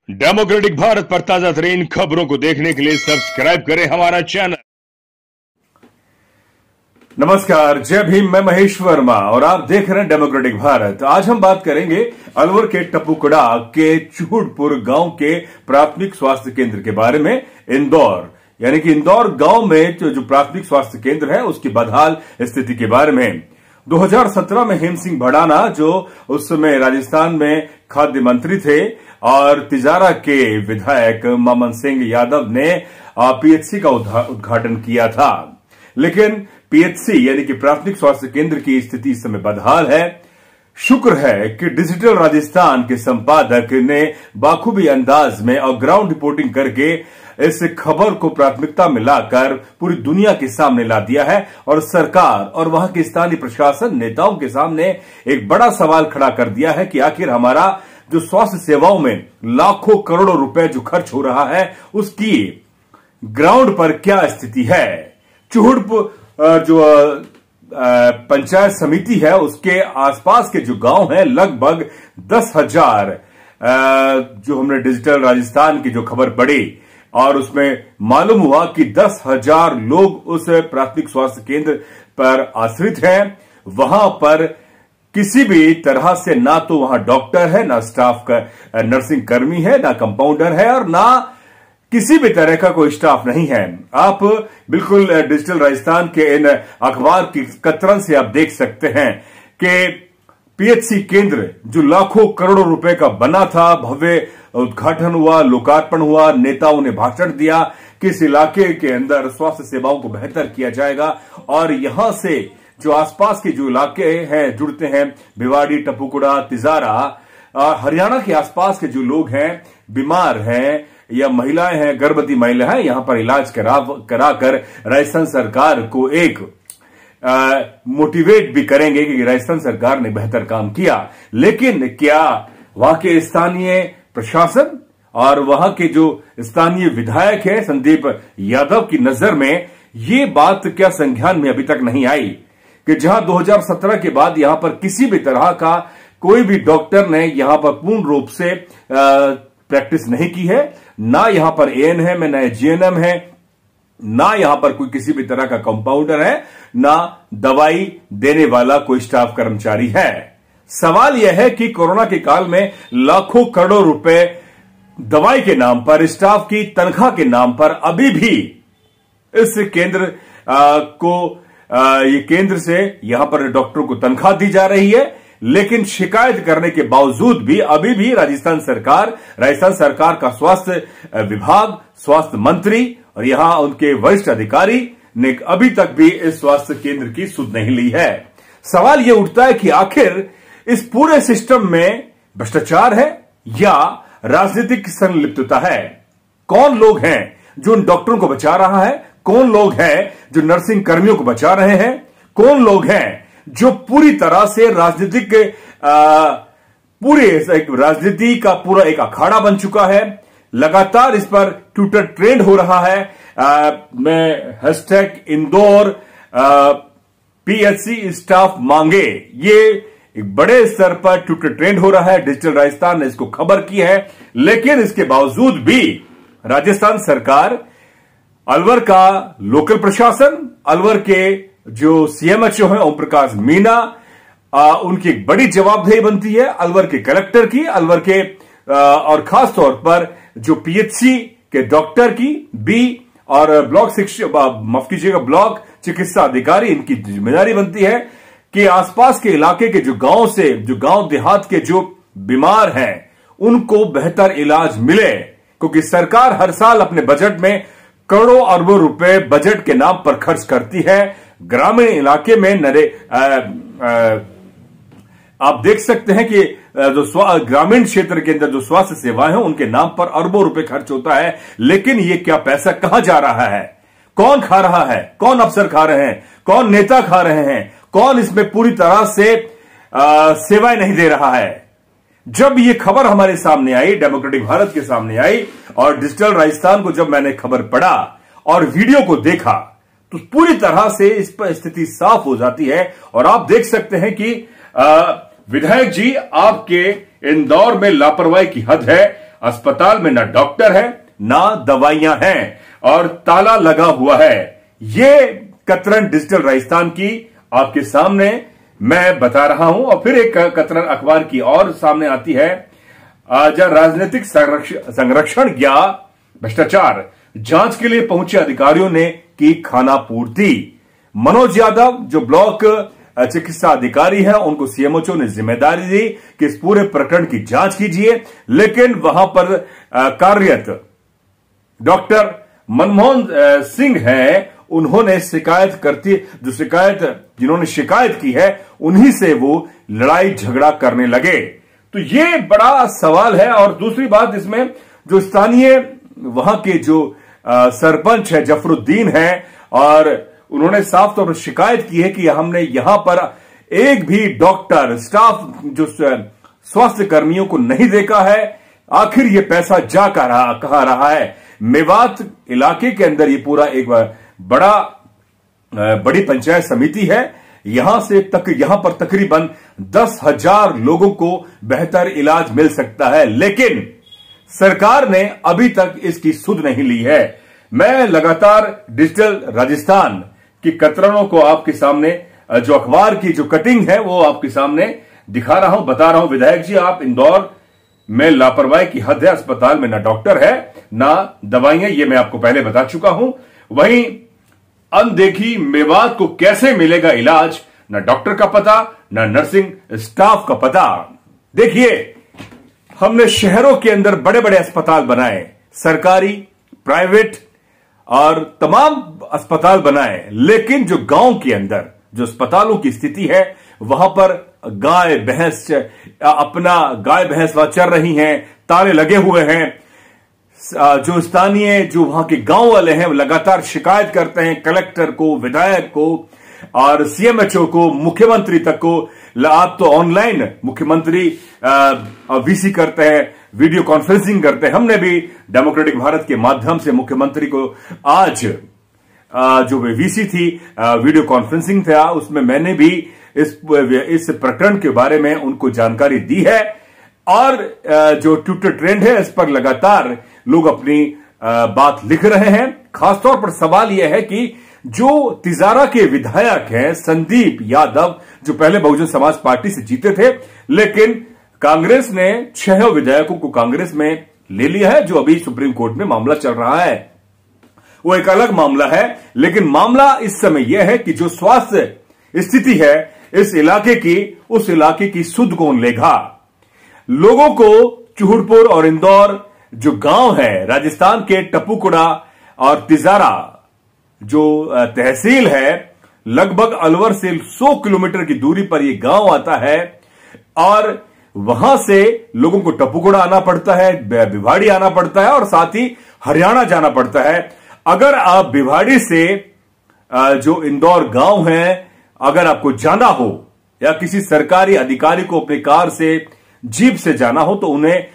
Democratic Bharat पर ताजा तरीन खबरों को देखने के लिए सब्सक्राइब करें हमारा चैनल। नमस्कार, जय भीम। मैं महेश वर्मा और आप देख रहे हैं डेमोक्रेटिक भारत। आज हम बात करेंगे अलवर के टपुकड़ा के चूहड़पुर गांव के प्राथमिक स्वास्थ्य केंद्र के बारे में। इंदौर यानी कि इंदौर गांव में जो प्राथमिक स्वास्थ्य केंद्र है उसकी बदहाल स्थिति के बारे में 2017 में हेम सिंह भड़ाना, जो उस समय राजस्थान में खाद्य मंत्री थे, और तिजारा के विधायक मामन सिंह यादव ने पीएचसी का उद्घाटन किया था। लेकिन पीएचसी यानी कि प्राथमिक स्वास्थ्य केंद्र की स्थिति इस समय बदहाल है। शुक्र है कि डिजिटल राजस्थान के संपादक ने बाखूबी अंदाज में और ग्राउंड रिपोर्टिंग करके इस खबर को प्राथमिकता में लाकर पूरी दुनिया के सामने ला दिया है और सरकार और वहां के स्थानीय प्रशासन नेताओं के सामने एक बड़ा सवाल खड़ा कर दिया है कि आखिर हमारा जो स्वास्थ्य सेवाओं में लाखों करोड़ों रुपए जो खर्च हो रहा है उसकी ग्राउंड पर क्या स्थिति है। चूहड़पुर जो पंचायत समिति है उसके आसपास के जो गांव हैं, लगभग 10,000 जो हमने डिजिटल राजस्थान की जो खबर पढ़ी और उसमें मालूम हुआ कि 10,000 लोग उस प्राथमिक स्वास्थ्य केंद्र पर आश्रित हैं। वहां पर किसी भी तरह से ना तो वहां डॉक्टर है, ना स्टाफ का नर्सिंग कर्मी है, ना कंपाउंडर है और ना किसी भी तरह का कोई स्टाफ नहीं है। आप बिल्कुल डिजिटल राजस्थान के इन अखबार की कतरन से आप देख सकते हैं कि पीएचसी केंद्र जो लाखों करोड़ों रुपए का बना था, भव्य उद्घाटन हुआ, लोकार्पण हुआ, नेताओं ने भाषण दिया कि इस इलाके के अंदर स्वास्थ्य सेवाओं को बेहतर किया जाएगा और यहां से जो आसपास के जो इलाके हैं जुड़ते हैं, भिवाड़ी, टपुकड़ा, तिजारा, हरियाणा के आसपास के जो लोग हैं, बीमार हैं या महिलाएं हैं, गर्भवती महिला है, यहां पर इलाज कराकर राजस्थान सरकार को एक मोटिवेट भी करेंगे कि राजस्थान सरकार ने बेहतर काम किया। लेकिन क्या वहां के स्थानीय प्रशासन और वहां के जो स्थानीय विधायक है संदीप यादव की नजर में ये बात क्या संज्ञान में अभी तक नहीं आई कि जहां 2017 के बाद यहां पर किसी भी तरह का कोई भी डॉक्टर ने यहां पर पूर्ण रूप से प्रैक्टिस नहीं की है, ना यहां पर एएनएम है, ना जीएनएम है, ना यहां पर कोई किसी भी तरह का कंपाउंडर है, ना दवाई देने वाला कोई स्टाफ कर्मचारी है। सवाल यह है कि कोरोना के काल में लाखों करोड़ों रुपए दवाई के नाम पर, स्टाफ की तनख्वाह के नाम पर अभी भी इस केंद्र ये केंद्र से यहां पर डॉक्टरों को तनख्वाह दी जा रही है। लेकिन शिकायत करने के बावजूद भी अभी भी राजस्थान सरकार का स्वास्थ्य विभाग, स्वास्थ्य मंत्री और यहां उनके वरिष्ठ अधिकारी ने अभी तक भी इस स्वास्थ्य केंद्र की सुध नहीं ली है। सवाल यह उठता है कि आखिर इस पूरे सिस्टम में भ्रष्टाचार है या राजनीतिक संलिप्तता है? कौन लोग हैं जो उन डॉक्टरों को बचा रहा है? कौन लोग हैं जो नर्सिंग कर्मियों को बचा रहे हैं? कौन लोग हैं जो पूरी तरह से राजनीति का पूरा एक अखाड़ा बन चुका है? लगातार इस पर ट्विटर ट्रेंड हो रहा है। मैं हैशटैग इंदौर पीएचसी स्टाफ मांगे, ये एक बड़े स्तर पर ट्विटर ट्रेंड हो रहा है। डिजिटल राजस्थान ने इसको खबर की है, लेकिन इसके बावजूद भी राजस्थान सरकार, अलवर का लोकल प्रशासन, अलवर के जो सीएमएचओ है ओम प्रकाश मीना, उनकी एक बड़ी जवाबदेही बनती है। अलवर के कलेक्टर की, अलवर के और खास तौर पर जो पीएचसी के डॉक्टर की, बी और ब्लॉक चिकित्सा अधिकारी, इनकी जिम्मेदारी बनती है कि आसपास के इलाके के जो गांव देहात के जो बीमार हैं उनको बेहतर इलाज मिले, क्योंकि सरकार हर साल अपने बजट में करोड़ों अरबों रुपए बजट के नाम पर खर्च करती है। ग्रामीण इलाके में आप देख सकते हैं कि जो ग्रामीण क्षेत्र के अंदर जो स्वास्थ्य सेवाएं हैं उनके नाम पर अरबों रुपए खर्च होता है। लेकिन ये क्या पैसा कहां जा रहा है? कौन खा रहा है? कौन अफसर खा रहे हैं? कौन नेता खा रहे हैं? कौन इसमें पूरी तरह से सेवाएं नहीं दे रहा है? जब ये खबर हमारे सामने आई, डेमोक्रेटिक भारत के सामने आई और डिजिटल राजस्थान को जब मैंने खबर पढ़ा और वीडियो को देखा तो पूरी तरह से इस पर स्थिति साफ हो जाती है। और आप देख सकते हैं कि विधायक जी, आपके इंदौर में लापरवाही की हद है। अस्पताल में ना डॉक्टर है ना दवाइयां हैं और ताला लगा हुआ है। ये कतरन डिजिटल राजस्थान की आपके सामने मैं बता रहा हूं। और फिर एक कतरन अखबार की और सामने आती है, राजनीतिक संरक्षण या भ्रष्टाचार, जांच के लिए पहुंचे अधिकारियों ने की खाना पूर्ति। मनोज यादव जो ब्लॉक चिकित्सा अधिकारी है, उनको सीएमओ ने जिम्मेदारी दी कि इस पूरे प्रकरण की जांच कीजिए, लेकिन वहां पर कार्यरत डॉक्टर मनमोहन सिंह हैं, उन्होंने जिन्होंने शिकायत की है, उन्हीं से वो लड़ाई झगड़ा करने लगे। तो ये बड़ा सवाल है। और दूसरी बात इसमें, जो स्थानीय वहां के जो सरपंच है जफरुद्दीन है, और उन्होंने साफ तौर पर शिकायत की है कि हमने यहां पर एक भी डॉक्टर, स्टाफ, जो स्वास्थ्य कर्मियों को नहीं देखा है। आखिर ये पैसा जा कहां रहा है? मेवात इलाके के अंदर ये पूरा एक बड़ी पंचायत समिति है। यहां पर तकरीबन 10,000 लोगों को बेहतर इलाज मिल सकता है, लेकिन सरकार ने अभी तक इसकी सुध नहीं ली है। मैं लगातार डिजिटल राजस्थान की कतरनों को आपके सामने, जो अखबार की जो कटिंग है वो आपके सामने दिखा रहा हूं, बता रहा हूं। विधायक जी, आप इंदौर में लापरवाही की हद है, अस्पताल में ना डॉक्टर है ना दवाइयां, ये मैं आपको पहले बता चुका हूं। वहीं अनदेखी मेवात को कैसे मिलेगा इलाज, ना डॉक्टर का पता ना नर्सिंग स्टाफ का पता। देखिए, हमने शहरों के अंदर बड़े बड़े अस्पताल बनाए, सरकारी, प्राइवेट और तमाम अस्पताल बनाए, लेकिन जो गांव के अंदर जो अस्पतालों की स्थिति है, वहां पर गाय भैंस वहां चर रही हैं, ताले लगे हुए हैं। जो स्थानीय, जो वहां के गांव वाले हैं, वो लगातार शिकायत करते हैं कलेक्टर को, विधायक को और सीएमएचओ को, मुख्यमंत्री तक को। आप तो ऑनलाइन मुख्यमंत्री वीसी करते हैं, वीडियो कॉन्फ्रेंसिंग करते हैं। हमने भी डेमोक्रेटिक भारत के माध्यम से मुख्यमंत्री को आज जो वीसी थी, वीडियो कॉन्फ्रेंसिंग था, उसमें मैंने भी इस प्रकरण के बारे में उनको जानकारी दी है। और जो ट्विटर ट्रेंड है, इस पर लगातार लोग अपनी बात लिख रहे हैं। खासतौर पर सवाल यह है कि जो तिजारा के विधायक हैं संदीप यादव, जो पहले बहुजन समाज पार्टी से जीते थे, लेकिन कांग्रेस ने 6 विधायकों को कांग्रेस में ले लिया है, जो अभी सुप्रीम कोर्ट में मामला चल रहा है। वो एक अलग मामला है, लेकिन मामला इस समय यह है कि जो स्वास्थ्य स्थिति है इस इलाके की, उस इलाके की सुध कौन लेगा? लोगों को चूहड़पुर और इंदौर जो गांव है, राजस्थान के टपुकुड़ा और तिजारा जो तहसील है, लगभग अलवर से 100 किलोमीटर की दूरी पर यह गांव आता है, और वहां से लोगों को टपुकुड़ा आना पड़ता है, भिवाड़ी आना पड़ता है, और साथ ही हरियाणा जाना पड़ता है। अगर आप भिवाड़ी से जो इंदौर गांव है, अगर आपको जाना हो या किसी सरकारी अधिकारी को अपनी कार से, जीप से जाना हो, तो उन्हें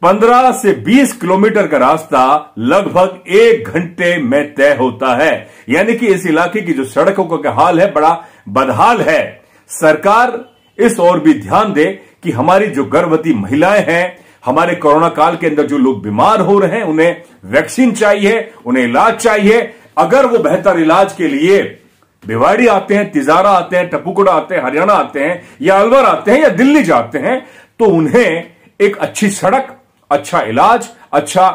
15 से 20 किलोमीटर का रास्ता लगभग 1 घंटे में तय होता है। यानी कि इस इलाके की जो सड़कों का हाल है, बड़ा बदहाल है। सरकार इस ओर भी ध्यान दे कि हमारी जो गर्भवती महिलाएं हैं, हमारे कोरोना काल के अंदर जो लोग बीमार हो रहे हैं, उन्हें वैक्सीन चाहिए, उन्हें इलाज चाहिए। अगर वो बेहतर इलाज के लिए भिवाड़ी आते हैं, तिजारा आते हैं, टपुकुड़ा आते हैं, हरियाणा आते हैं, या अलवर आते हैं, या दिल्ली जाते हैं, तो उन्हें एक अच्छी सड़क, अच्छा इलाज, अच्छा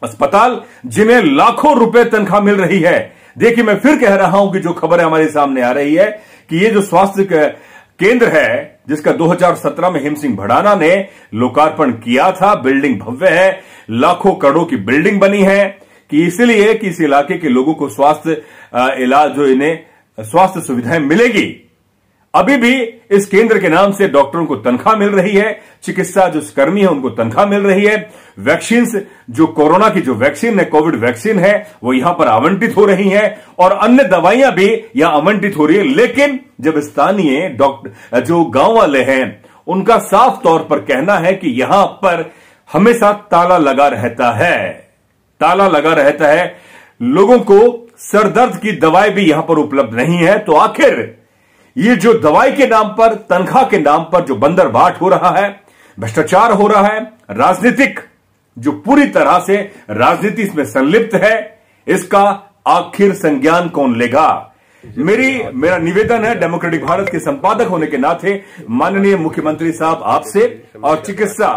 अस्पताल, जिन्हें लाखों रुपए तनख्वाह मिल रही है। देखिए, मैं फिर कह रहा हूं कि जो खबर हमारे सामने आ रही है कि ये जो स्वास्थ्य केंद्र है, जिसका 2017 में हिम सिंह भड़ाना ने लोकार्पण किया था, बिल्डिंग भव्य है, लाखों करोड़ों की बिल्डिंग बनी है, कि इसलिए कि इस इलाके के लोगों को स्वास्थ्य इलाज, जो इन्हें स्वास्थ्य सुविधाएं मिलेगी। अभी भी इस केंद्र के नाम से डॉक्टरों को तनख्वाह मिल रही है, चिकित्सा जो कर्मी है उनको तनख्वाह मिल रही है, वैक्सीन, जो कोरोना की जो वैक्सीन है, कोविड वैक्सीन है, वो यहां पर आवंटित हो रही है, और अन्य दवाइयां भी यहां आवंटित हो रही है। लेकिन जब स्थानीय डॉक्टर, जो गांव वाले हैं, उनका साफ तौर पर कहना है कि यहां पर हमेशा ताला लगा रहता है, ताला लगा रहता है, लोगों को सरदर्द की दवाई भी यहां पर उपलब्ध नहीं है। तो आखिर ये जो दवाई के नाम पर, तनख्वाह के नाम पर जो बंदरबाट हो रहा है, भ्रष्टाचार हो रहा है, राजनीतिक जो पूरी तरह से राजनीति में संलिप्त है, इसका आखिर संज्ञान कौन लेगा? मेरा निवेदन है डेमोक्रेटिक भारत के संपादक होने के नाते माननीय मुख्यमंत्री साहब आपसे और चिकित्सा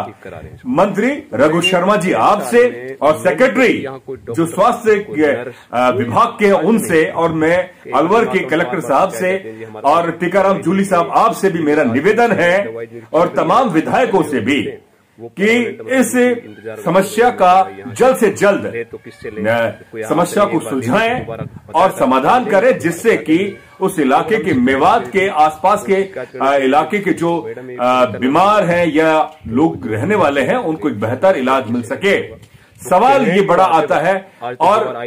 मंत्री रघु शर्मा जी आपसे और सेक्रेटरी जो स्वास्थ्य विभाग के हैं उनसे और मैं अलवर के कलेक्टर साहब से और टीकाराम जूली साहब आपसे भी मेरा निवेदन है और तमाम विधायकों से भी कि इस समस्या का जल्द से जल्द समस्या को सुलझाएं और समाधान करें, जिससे कि उस इलाके के मेवात के आसपास के इलाके के जो बीमार हैं या लोग रहने वाले हैं उनको एक बेहतर इलाज मिल सके। सवाल ये बड़ा आता है और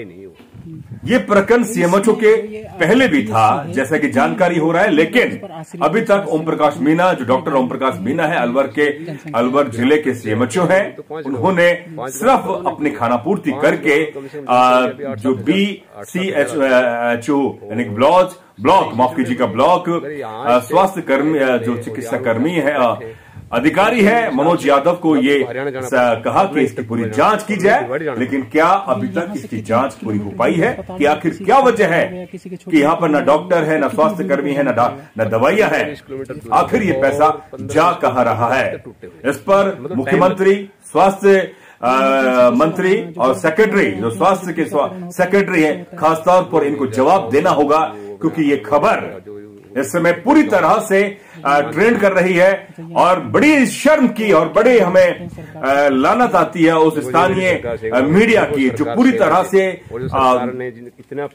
ये प्रकरण सीएमएचओ के पहले भी था जैसा कि जानकारी हो रहा है, लेकिन अभी तक ओम प्रकाश मीना जो डॉक्टर ओम प्रकाश मीना है अलवर जिले के सीएमएचओ हैं, उन्होंने सिर्फ अपनी खानापूर्ति करके जो BCHO यानी ब्लॉक माफ कीजिएगा ब्लॉक स्वास्थ्य कर्मी जो चिकित्सा कर्मी है अधिकारी है मनोज यादव को ये कहा कि इसकी पूरी जांच की जाए, लेकिन क्या अभी तक इसकी जांच पूरी हो पाई है कि आखिर क्या वजह है कि यहाँ पर न डॉक्टर है, न स्वास्थ्य कर्मी है, न दवाइयां हैं? आखिर ये पैसा जा कहाँ रहा है? इस पर मुख्यमंत्री, स्वास्थ्य मंत्री और सेक्रेटरी जो स्वास्थ्य के सेक्रेटरी है खासतौर पर इनको जवाब देना होगा, क्योंकि ये खबर इस समय पूरी तरह से ट्रेंड कर रही है और बड़ी शर्म की और बड़े हमें लानत आती है उस स्थानीय मीडिया की जो पूरी तरह से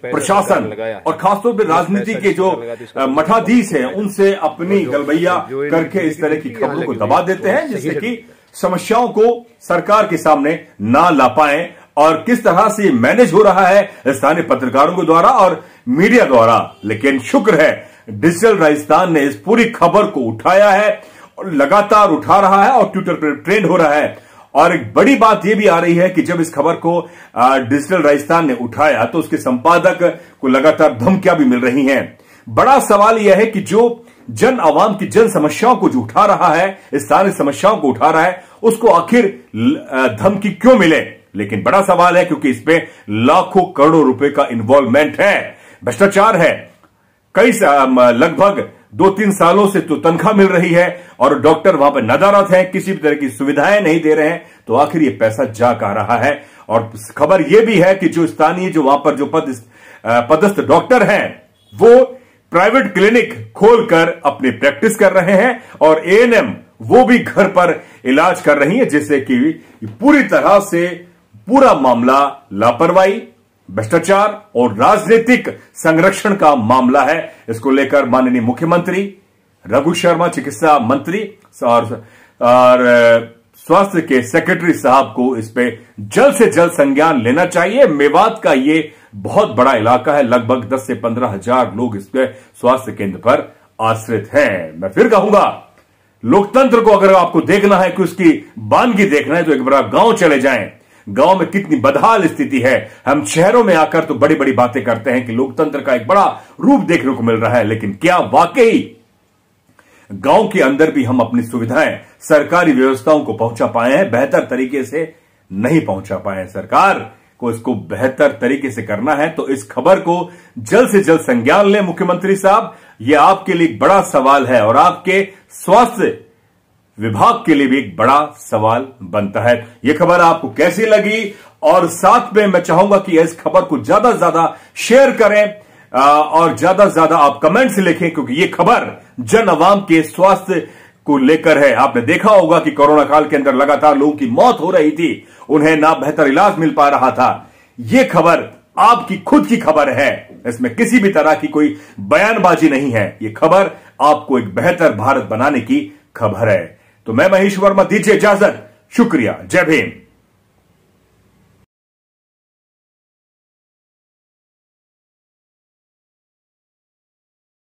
प्रशासन और खासतौर पर राजनीति के जो मठाधीश हैं उनसे अपनी गलबैया करके इस तरह की खबरों को दबा देते हैं, जिससे कि समस्याओं को सरकार के सामने ना ला पाए। और किस तरह से मैनेज हो रहा है स्थानीय पत्रकारों के द्वारा और मीडिया द्वारा, लेकिन शुक्र है डिजिटल राजस्थान ने इस पूरी खबर को उठाया है और लगातार उठा रहा है और ट्विटर पर ट्रेंड हो रहा है। और एक बड़ी बात यह भी आ रही है कि जब इस खबर को डिजिटल राजस्थान ने उठाया तो उसके संपादक को लगातार धमकियां भी मिल रही हैं। बड़ा सवाल यह है कि जो जन आवाम की जन समस्याओं को जो उठा रहा है, स्थानीय समस्याओं को उठा रहा है, उसको आखिर धमकी क्यों मिले? लेकिन बड़ा सवाल है क्योंकि इसमें लाखों करोड़ों रुपए का इन्वॉल्वमेंट है, भ्रष्टाचार है, कई लगभग 2-3 सालों से तो तनख्वाह मिल रही है और डॉक्टर वहां पर नदारत हैं, किसी भी तरह की सुविधाएं नहीं दे रहे हैं, तो आखिर ये पैसा जा कहां रहा है? और खबर यह भी है कि जो स्थानीय जो वहां पर जो पदस्थ डॉक्टर हैं वो प्राइवेट क्लिनिक खोलकर अपनी प्रैक्टिस कर रहे हैं और ANM वो भी घर पर इलाज कर रही है, जिससे कि पूरी तरह से पूरा मामला लापरवाही, भ्रष्टाचार और राजनीतिक संरक्षण का मामला है। इसको लेकर माननीय मुख्यमंत्री रघु शर्मा चिकित्सा मंत्री और स्वास्थ्य के सेक्रेटरी साहब को इस पे जल्द से जल्द संज्ञान लेना चाहिए। मेवात का ये बहुत बड़ा इलाका है, लगभग 10 से 15 हजार लोग इसके स्वास्थ्य केंद्र पर आश्रित हैं। मैं फिर कहूंगा लोकतंत्र को अगर आपको देखना है कि उसकी बानगी देखना है तो एक बार गांव चले जाएं। गांव में कितनी बदहाल स्थिति है। हम शहरों में आकर तो बड़ी बड़ी बातें करते हैं कि लोकतंत्र का एक बड़ा रूप देखने को मिल रहा है, लेकिन क्या वाकई गांव के अंदर भी हम अपनी सुविधाएं सरकारी व्यवस्थाओं को पहुंचा पाए हैं? बेहतर तरीके से नहीं पहुंचा पाए हैं। सरकार को इसको बेहतर तरीके से करना है तो इस खबर को जल्द से जल्द संज्ञान लें मुख्यमंत्री साहब। यह आपके लिए एक बड़ा सवाल है और आपके स्वास्थ्य विभाग के लिए भी एक बड़ा सवाल बनता है। यह खबर आपको कैसी लगी? और साथ में मैं चाहूंगा कि इस खबर को ज्यादा से ज्यादा शेयर करें और ज्यादा से ज्यादा आप कमेंट्स लिखें, क्योंकि यह खबर जन आवाम के स्वास्थ्य को लेकर है। आपने देखा होगा कि कोरोना काल के अंदर लगातार लोगों की मौत हो रही थी, उन्हें ना बेहतर इलाज मिल पा रहा था। यह खबर आपकी खुद की खबर है, इसमें किसी भी तरह की कोई बयानबाजी नहीं है। यह खबर आपको एक बेहतर भारत बनाने की खबर है। तो मैं महेश वर्मा, दीजिए इजाजत। शुक्रिया। जय भीम।